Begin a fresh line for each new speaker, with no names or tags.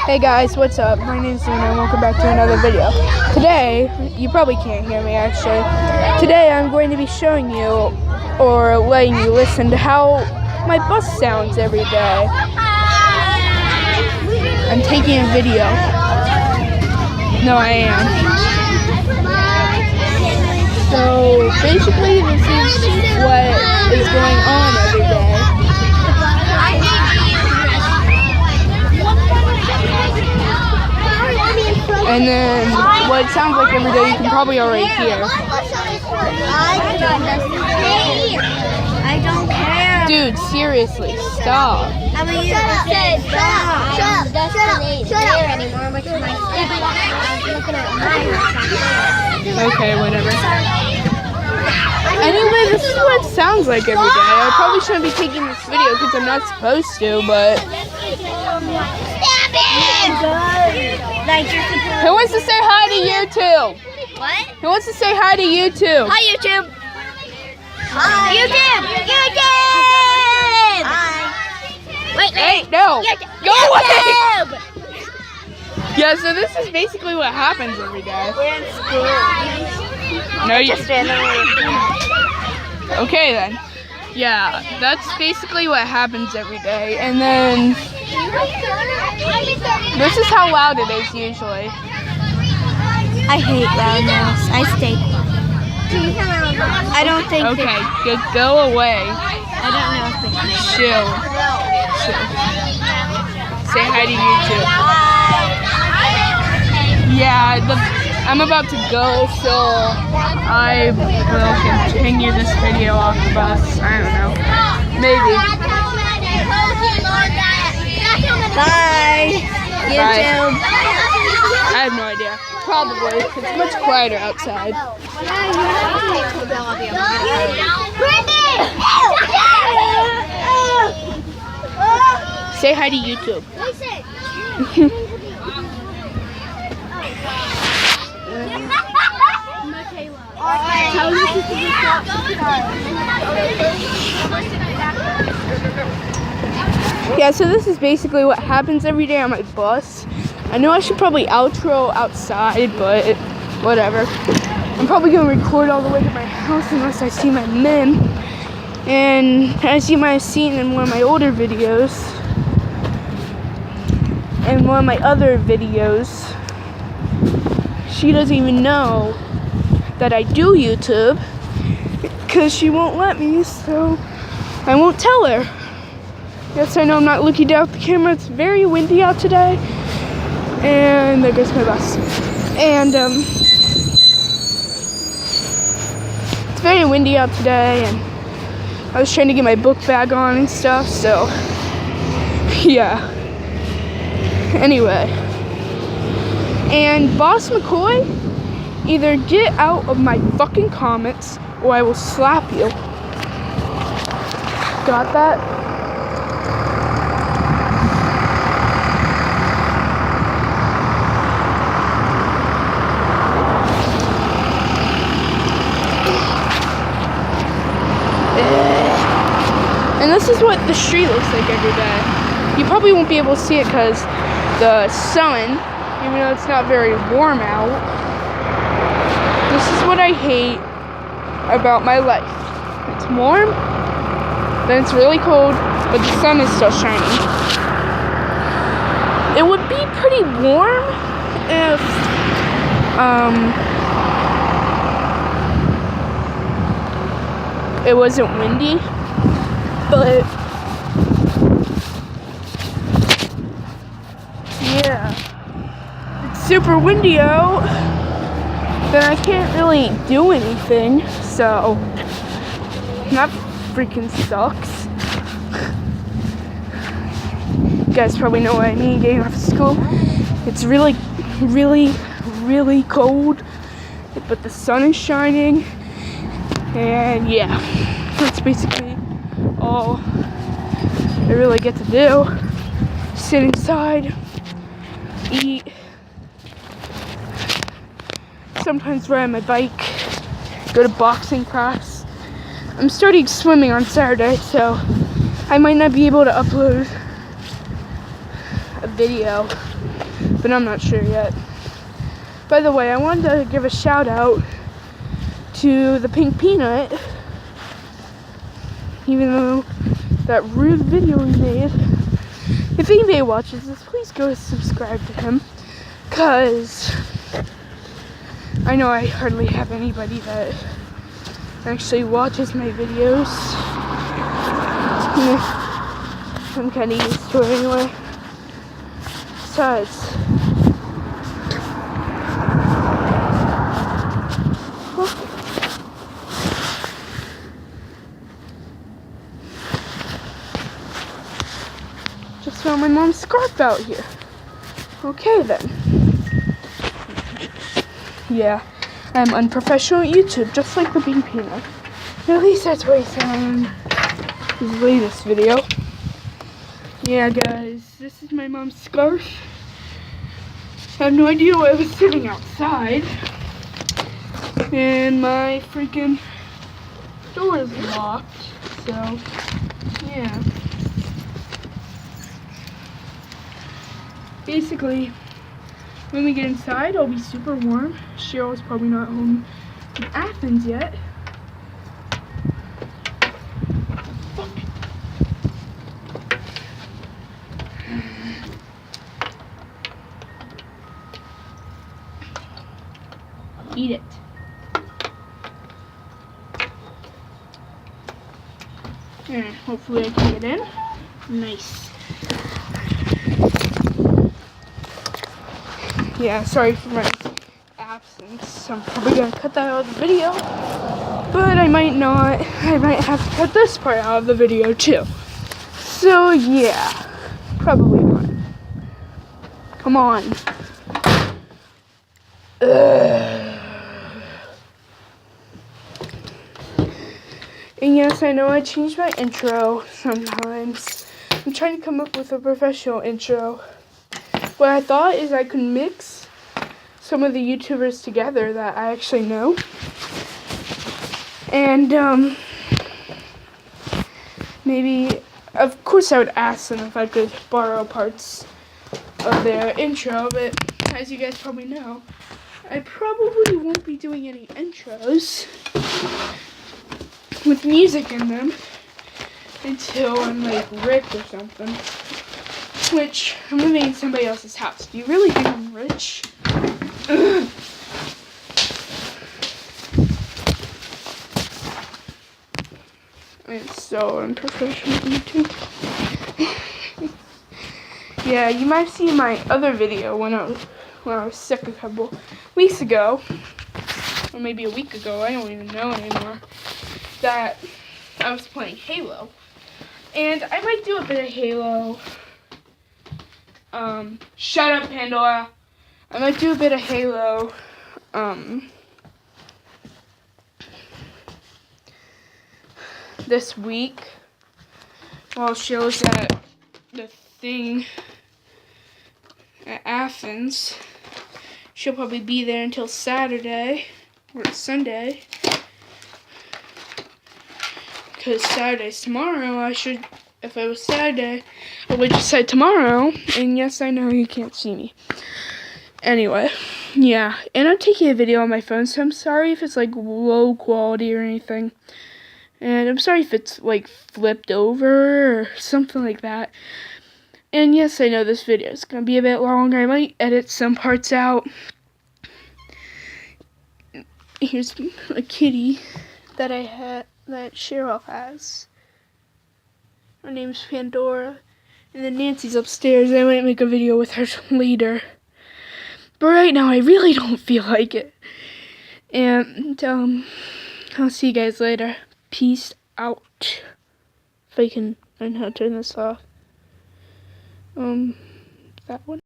Hey guys, what's up? My name's Luna and welcome back to another video. Today, you probably can't hear me actually. Today I'm going to be showing you or letting you listen to how my bus sounds every day. I'm taking a video. No, I am. So basically this is what is going on every day. And then what it sounds like every day, you can probably already hear.
I don't care.
Dude, seriously, stop.
Shut up anymore, which is my stupid. I was looking at mine.
Okay, whatever. Anyway, this is what it sounds like every day. I probably shouldn't be taking this video because I'm not supposed to, but... Who wants to say hi to YouTube?
What?
Who wants to say hi to YouTube?
Hi, YouTube. Hi. YouTube. Hi. Wait,
Hey, no. Go away.
YouTube.
Yeah, so this is basically what happens every day.
We're in school.
No, you...
Just randomly.
Okay then. Yeah, that's basically what happens every day. And then this is how loud it is usually.
I hate loudness. I stay quiet. I don't think.
Okay, good. Go away.
I don't know if they can.
Chill. Say hi to YouTube. Yeah, I'm about to go, so I will continue this video off the bus. I don't know. Maybe.
Bye. YouTube.
I have no idea. Probably. It's much quieter outside. Say hi to YouTube. Yeah, so this is basically what happens every day on my bus. I know I should probably outro outside, but whatever. I'm probably going to record all the way to my house unless I see my mom. And as you might have seen in one of my older videos, and one of my other videos, she doesn't even know that I do YouTube because she won't let me, so I won't tell her. Yes, I know I'm not looking down at the camera. It's very windy out today. And there goes my bus. And it's very windy out today, and I was trying to get my book bag on and stuff, so yeah. Anyway. And Boss McCoy, either get out of my fucking comments or I will slap you. Got that? And this is what the street looks like every day. You probably won't be able to see it because the sun, even though it's not very warm out, this is what I hate about my life. It's warm, then it's really cold, but the sun is still shining. It would be pretty warm if it wasn't windy, but yeah, it's super windy out, then I can't really do anything, so that freaking sucks. You guys probably know what I mean, getting off of school. It's really, really, really cold, but the sun is shining, and yeah, that's basically all I really get to do. Sit inside, eat, sometimes ride my bike, go to boxing class. I'm starting swimming on Saturday, so I might not be able to upload a video, but I'm not sure yet. By the way, I wanted to give a shout out to the Pink Peanut, even though that rude video he made. If anybody watches this, please go subscribe to him, cause I know I hardly have anybody that actually watches my videos. I'm kind of used to it anyway. Besides, just found my mom's scarf out here. Okay then. Yeah, I'm unprofessional at YouTube, just like the Pink Peanut. At least that's what he said on his latest video. Yeah, guys, this is my mom's scarf. I have no idea why I was sitting outside. And my freaking door is locked, so, yeah. Basically, when we get inside, I'll be super warm. Cheryl's probably not home in Athens yet. Eat it. And hopefully I can get in. Nice. Yeah, sorry for my absence. I'm probably gonna cut that out of the video, but I might not. I might have to cut this part out of the video too. So yeah, probably not. Come on. And yes, I know I change my intro sometimes. I'm trying to come up with a professional intro. What I thought is I could mix some of the YouTubers together that I actually know. And maybe, of course I would ask them if I could borrow parts of their intro, but as you guys probably know, I probably won't be doing any intros with music in them until I'm like Rick or something. Which, I'm living in somebody else's house. Do you really think I'm rich? I'm so unprofessional at YouTube. Yeah, you might have seen my other video when I was sick a couple weeks ago. Or maybe a week ago, I don't even know anymore. That I was playing Halo. And I might do a bit of Halo. Shut up, Pandora. I might do a bit of Halo. This week while Cheryl's at the thing at Athens. She'll probably be there until Saturday or Sunday. Because Saturday's tomorrow, if it was Saturday, I would just say tomorrow. And yes, I know you can't see me. Anyway, yeah. And I'm taking a video on my phone, so I'm sorry if it's like low quality or anything. And I'm sorry if it's like flipped over or something like that. And yes, I know this video is going to be a bit longer. I might edit some parts out. Here's a kitty that that Cheryl has. Her name's Pandora. And then Nancy's upstairs. I might make a video with her later. But right now, I really don't feel like it. And, I'll see you guys later. Peace out. If I can learn how to turn this off. That one.